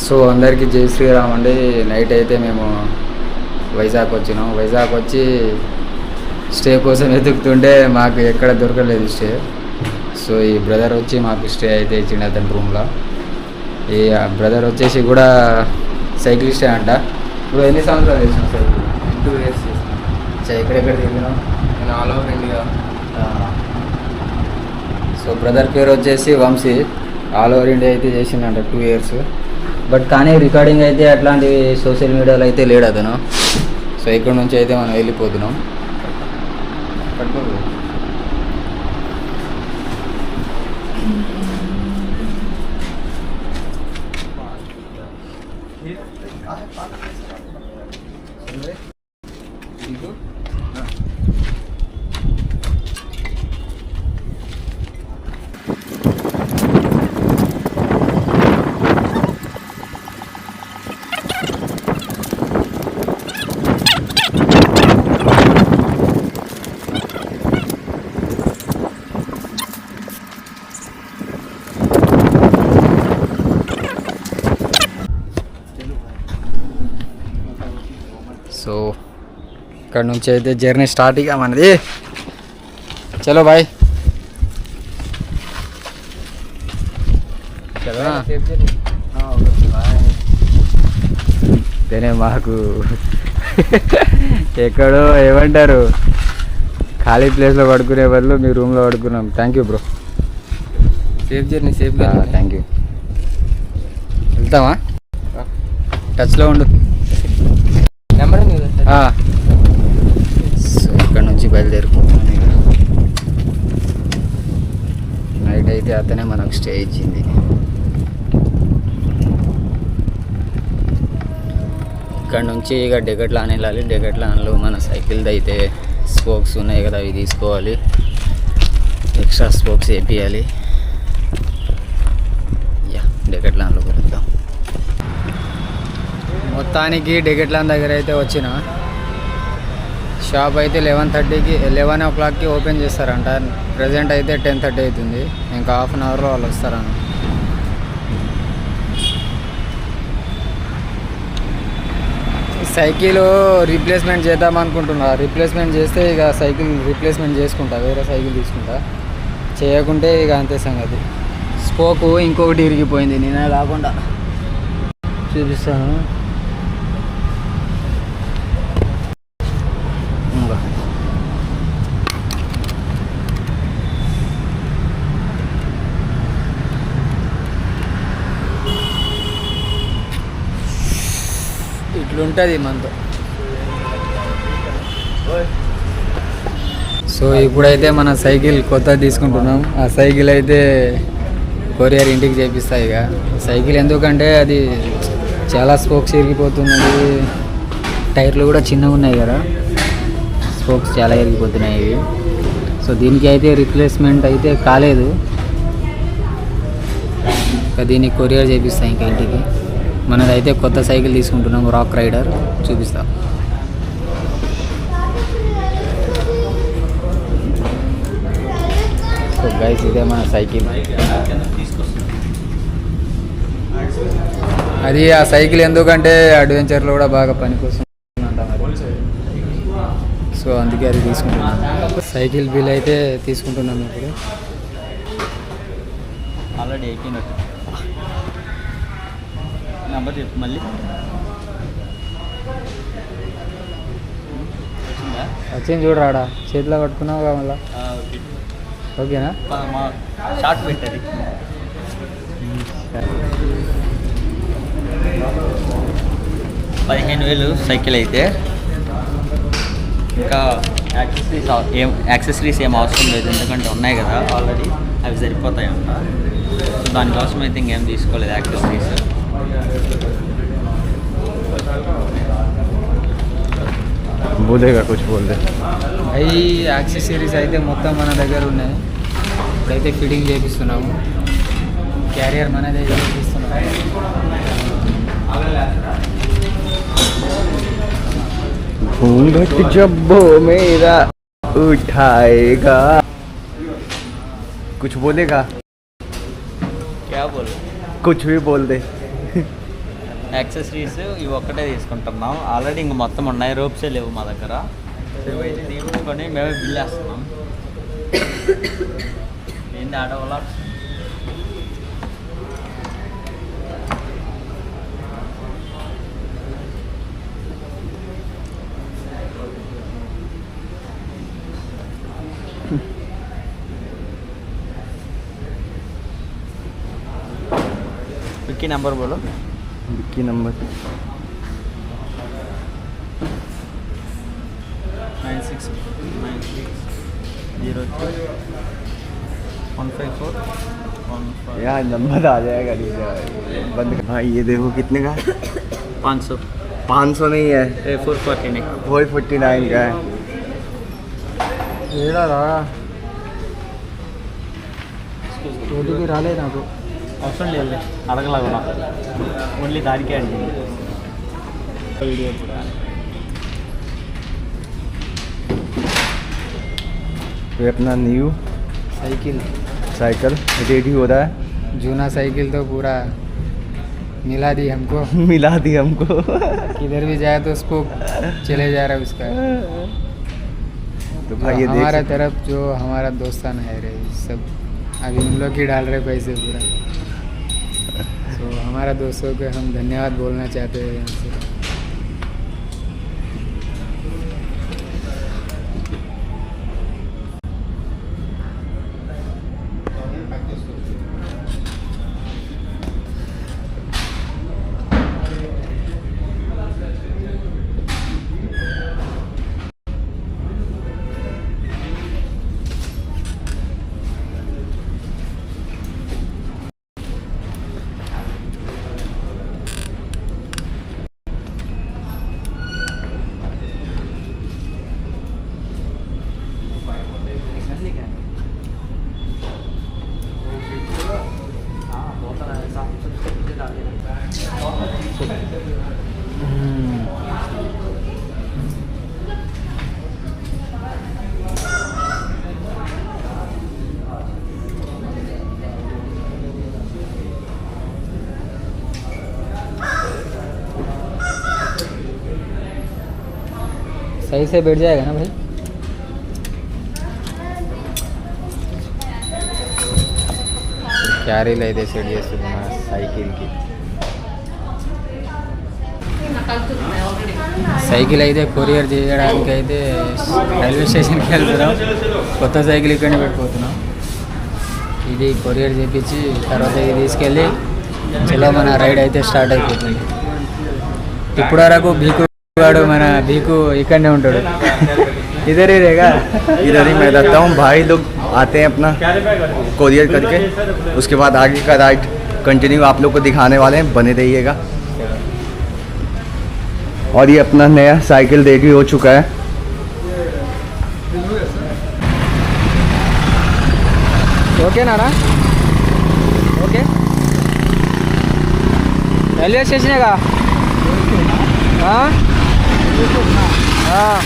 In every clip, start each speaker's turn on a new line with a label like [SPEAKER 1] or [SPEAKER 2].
[SPEAKER 1] So అందరికీ జై శ్రీరామ్ అండి. నైట్ అయితే మేము వైజాగ్ వచ్చినాం. వైజాగ్ వచ్చి స్టే కోసం వెతుకుతుంటే మాకు ఎక్కడ దొరకలేదు స్టే. సో ఈ బ్రదర్ వచ్చి మాకు స్టే అయితే ఇచ్చిండు అతని రూమ్లో. ఈ బ్రదర్ వచ్చేసి కూడా సైక్లిస్టే అంట. ఇప్పుడు ఎన్ని సంవత్సరాలు చేసిన సైకిల్?
[SPEAKER 2] 2 years చేసిన.
[SPEAKER 1] ఎక్కడెక్కడ తిరిగినాం?
[SPEAKER 2] నేను all over India.
[SPEAKER 1] So brother పేరు వచ్చేసి వంశీ. ఆల్ ఓవర్ ఇండియా అయితే చేసిండంట 2 years. బట్ కానీ రికార్డింగ్ అయితే అట్లాంటి సోషల్ మీడియాలో అయితే లేడు అతను. సో ఇక్కడ నుంచి అయితే మనం వెళ్ళిపోతున్నాం.
[SPEAKER 2] పట్టుకోండి.
[SPEAKER 1] సో ఇక్కడ నుంచి అయితే జర్నీ స్టార్ట్ ఇక మనది. చలో బాయ్. చలో మాకు ఎక్కడో ఏమంటారు ఖాళీ ప్లేస్లో పడుకునే బదులు మీ రూమ్లో పడుకున్నాం. Thank you bro.
[SPEAKER 2] Safe journey. సేఫ్గా.
[SPEAKER 1] Thank you. వెళ్తామా? టచ్లో ఉండు.
[SPEAKER 2] నెంబర్
[SPEAKER 1] సో ఇక్కడ నుంచి బయలుదేరిపోతున్నాం. ఇక నైట్ అయితే అతనే మనకు స్టే ఇచ్చింది. ఇక్కడ నుంచి ఇక డెకట్లాన్ వెళ్ళాలి. డెకట్లాన్లో మన సైకిల్ది అయితే స్పోక్స్ ఉన్నాయి కదా, అవి తీసుకోవాలి. ఎక్స్ట్రా స్పోక్స్ వేపియాలి. యా డెకట్లాన్లో కలుద్దాం. మొత్తానికి డెకట్లాన్ దగ్గర అయితే వచ్చిన. షాప్ అయితే 11 o'clockకి ఓపెన్ చేస్తారంట. ప్రజెంట్ అయితే 10:30 అవుతుంది. ఇంకా హాఫ్ అన్ అవర్లో వాళ్ళు వస్తారన్న. సైకిల్ రీప్లేస్మెంట్ చేద్దాం అనుకుంటున్నా. రీప్లేస్మెంట్ చేస్తే ఇక సైకిల్ రీప్లేస్మెంట్ చేసుకుంటా, వేరే సైకిల్ తీసుకుంటా. చేయకుంటే ఇక అంతే సంగతి. స్పోకు ఇంకొకటి ఇరిగిపోయింది, నేనే కాకుండా చూపిస్తాను. ఇట్లుంటుంది మనతో. సో ఇప్పుడైతే మన సైకిల్ కొత్తది తీసుకుంటున్నాం. ఆ సైకిల్ అయితే కొరియర్ ఇంటికి చేపిస్తాయి. ఇక సైకిల్ ఎందుకంటే అది చాలా స్పోక్స్ ఇరిగిపోతున్నది. టైర్లు కూడా చిన్నగా ఉన్నాయి కదా, స్పోక్స్ చాలా ఇరిగిపోతున్నాయి ఇవి. సో దీనికి అయితే రీప్లేస్మెంట్ అయితే కాలేదు. ఇంకా దీనికి కొరియర్ చేపిస్తాయి ఇంకా ఇంటికి. మనదైతే కొత్త సైకిల్ తీసుకుంటున్నాం, రాక్ రైడర్. చూపిస్తా. సో గైస్ ఇదే మన సైకిల్. అది ఆ సైకిల్ ఎందుకంటే అడ్వెంచర్లో కూడా బాగా పనికొస్తుంది. సో అందుకే అది తీసుకుంటున్నాం. సైకిల్ బిల్ అయితే తీసుకుంటున్నాం ఇప్పుడు.
[SPEAKER 2] ఆల్రెడీ అయిపోయినట్టు. నెంబర్ చెప్పు మళ్ళీ.
[SPEAKER 1] వచ్చింది చూడరాడా, చేతిలో పట్టుకున్నావు మళ్ళా. ఓకేనా?
[SPEAKER 2] మా షార్ట్ పెట్టది. 15,000 సైకిల్ అయితే. ఇంకా యాక్సెసరీస్ ఏం అవసరం లేదు, ఎందుకంటే ఉన్నాయి కదా ఆల్రెడీ, అవి సరిపోతాయి అంట. సో దానికోసం అయితే ఇంకేం తీసుకోలేదు యాక్సెసరీస్.
[SPEAKER 1] బోలేగా కుछ बोल दे. అవి యాక్సెసరీస్ అయితే మొత్తం మన దగ్గర ఉన్నాయి. ఇప్పుడైతే ఫిట్టింగ్ చేపిస్తున్నాము. క్యారియర్ మనదే చేపిస్తున్నాము. घूंघट जब्बों मेरा उठाएगा. कुछ बोलेगा?
[SPEAKER 2] क्या बोल?
[SPEAKER 1] कुछ भी बोल दे.
[SPEAKER 2] యాక్సెసరీస్ ఇవి ఒక్కటే తీసుకుంటున్నాం. ఆల్రెడీ ఇంక మొత్తం ఉన్నాయి, రోప్సే లేవు మా దగ్గర. సో ఇవైతే తీసుకొని మేమే బిల్ వేస్తున్నాం. ఏంటి ఆడవాళ్ళ विक्की नंबर बोलो.
[SPEAKER 3] विक्की नंबर
[SPEAKER 2] 969603
[SPEAKER 3] यार नंबर आ जाएगा बंद. हाँ ये देखो कितने का
[SPEAKER 2] 500
[SPEAKER 3] 500 नहीं है,
[SPEAKER 2] 449
[SPEAKER 3] का है.
[SPEAKER 1] ఓటీపీ రాలేదు నాకు.
[SPEAKER 2] అవసరం లేదు, అడగలా కూడా, ఓన్లీ దానికే అడిగింది. వీడియో కూడా
[SPEAKER 3] ये अपना न्यू साइकिल रेडी हो रहा है.
[SPEAKER 1] जूना साइकिल तो पूरा मिला दी हमको.
[SPEAKER 3] मिला दी हमको.
[SPEAKER 1] किधर भी जाए तो उसको चले जा रहा है उसका.
[SPEAKER 3] तो भाई ये
[SPEAKER 1] हमारा तरफ जो हमारा दोस्तान है रे सब अभी उन लोग ही डाल रहे पैसे पूरा. तो हमारा दोस्तों को हम धन्यवाद बोलना चाहते हैं यहाँ से. सही से बैठ जाएगा ना भाई. క్యారీలు అయితే సెట్ చేస్తున్నాం మన సైకిల్కి. సైకిల్ అయితే కొరియర్ చేయడానికి అయితే రైల్వే స్టేషన్కి వెళ్తున్నాం. కొత్త సైకిల్ ఇక్కడనే పెట్టిపోతున్నాం. ఇది కొరియర్ చేయించి తర్వాత ఇది తీసుకెళ్ళి చలో మన రైడ్ అయితే స్టార్ట్ అయిపోతుంది. ఇప్పుడు వరకు భీకు వాడు మన భీకు ఇక్కడనే ఉంటాడు. इधर ही रहेगा.
[SPEAKER 3] इधर ही मैं रहता हूँ. भाई लोग आते हैं अपना कोरियर करके, उसके बाद आगे का राइड कंटिन्यू आप लोग को दिखाने वाले हैं, बने रहिएगा. और ये अपना नया साइकिल रेडी हो चुका है.
[SPEAKER 1] ओके ना ओके. रेलवे स्टेशन है का. हाँ हाँ.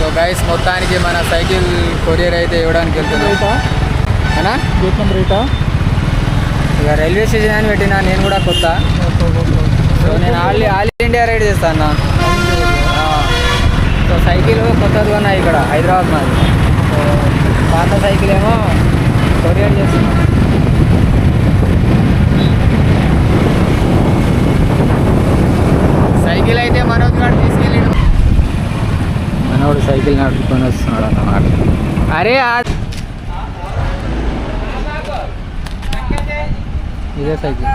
[SPEAKER 1] సో గైస్ మొత్తానికి మన సైకిల్ కొరియర్ అయితే ఇవ్వడానికి వెళ్తున్నాం. అనా గేట్ నెంబర్ 8. ఇక రైల్వే స్టేషన్ అని పెట్టినా నేను కూడా కొత్త. సో నేను ఆల్ ఇండియా రైడ్ చేస్తాను. సో సైకిల్ కొత్తది ఉన్నాయి ఇక్కడ హైదరాబాద్ మాది. సో పాత సైకిల్ ఏమో కొరియర్ చేస్తున్నాం. సైకిల్ అయితే మనోజ్ గారు తీసుకెళ్ళి మనోడు సైకిల్ నడుపుకొని వస్తున్నాడు అన్నమాట. అరే ఇదే సైకిల్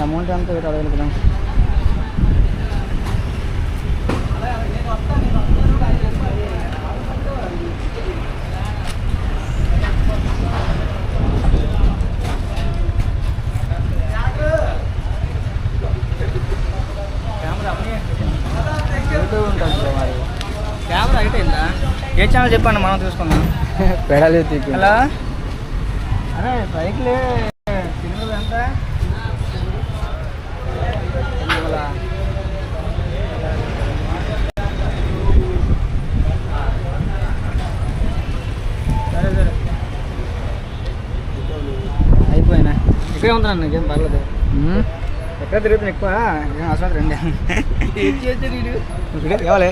[SPEAKER 1] అమౌంట్ అంతా అడగలుగుతాం.
[SPEAKER 2] కెమెరా అయిపోయిందా? ఏ ఛానల్ చెప్పండి మనం చూసుకుందాం.
[SPEAKER 1] పెడాలి
[SPEAKER 2] హలో. అరే సైకిల్ సినిమా ఎంత? సరే సరే
[SPEAKER 4] ఎక్కువే ఉంటున్నాను నాకేం పర్లేదు ఎక్కడ తిరుగుతుంది ఎక్కువ ఏం అవసరం రండి కావాలి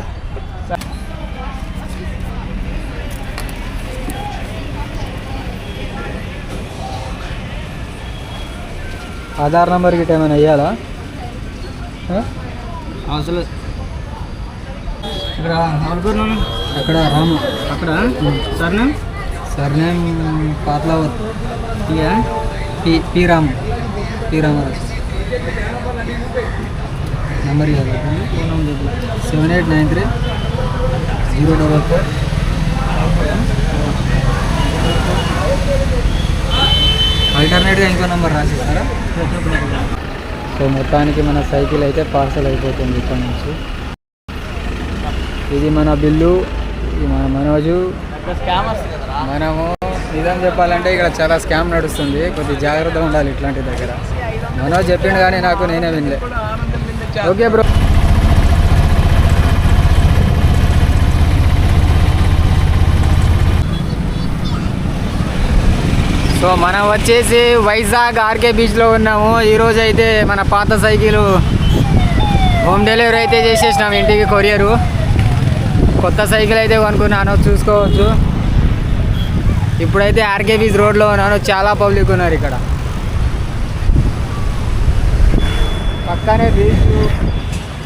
[SPEAKER 4] ఆధార్ నెంబర్ గిట్ట ఏమైనా వేయాలా అవసరం ఇక్కడ అనుకున్నాను అక్కడ రాము అక్కడ సర్నేమ్ సర్నేమ్ పాత్లావత్ పి రాము పి రామరాజు నెంబర్ ఇవ్వాలి 7893 044 ఆల్టర్నేట్గా ఇంకో నెంబర్ రాసిస్తారా సో మొత్తానికి మన సైకిల్ అయితే పార్సల్ అయిపోతుంది ఇక్కడ నుంచి ఇది మన బిల్లు ఇది మన మనోజు
[SPEAKER 2] స్కామ్ వస్తుంది కదరా.
[SPEAKER 4] మనము నిజం చెప్పాలంటే ఇక్కడ చాలా స్కామ్ నడుస్తుంది కొద్దిగా జాగ్రత్తగా ఉండాలి ఇట్లాంటి దగ్గర మనోజ్ చెప్పిండు కానీ నాకు నేనే వినలే ఓకే బ్రో సో మనం వచ్చేసి వైజాగ్ ఆర్కే బీచ్లో ఉన్నాము ఈరోజు అయితే మన పాత సైకిల్ హోమ్ డెలివరీ అయితే చేసేసినాం ఇంటికి కొరియరు కొత్త సైకిల్ అయితే కొనుక్కున్నాను చూసుకోవచ్చు ఇప్పుడైతే ఆర్కే బీచ్ రోడ్లో ఉన్నాను చాలా పబ్లిక్ ఉన్నారు ఇక్కడ పక్కనే బీచ్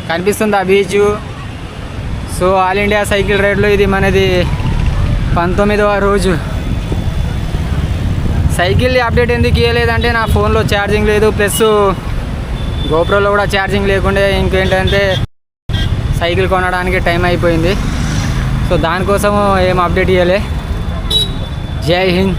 [SPEAKER 4] కనిపిస్తుంది ఆ beach so all India cycle రైడ్లో ఇది మనది 19వ రోజు సైకిల్ అప్డేట్ ఎందుకు ఇవ్వలేదంటే నా ఫోన్లో ఛార్జింగ్ లేదు ప్లస్ గోప్రోలో కూడా ఛార్జింగ్ లేకుండే ఇంకేంటంటే సైకిల్ కొనడానికి టైం అయిపోయింది సో దానికోసం ఏం అప్డేట్ ఇవ్వలే జై హింద్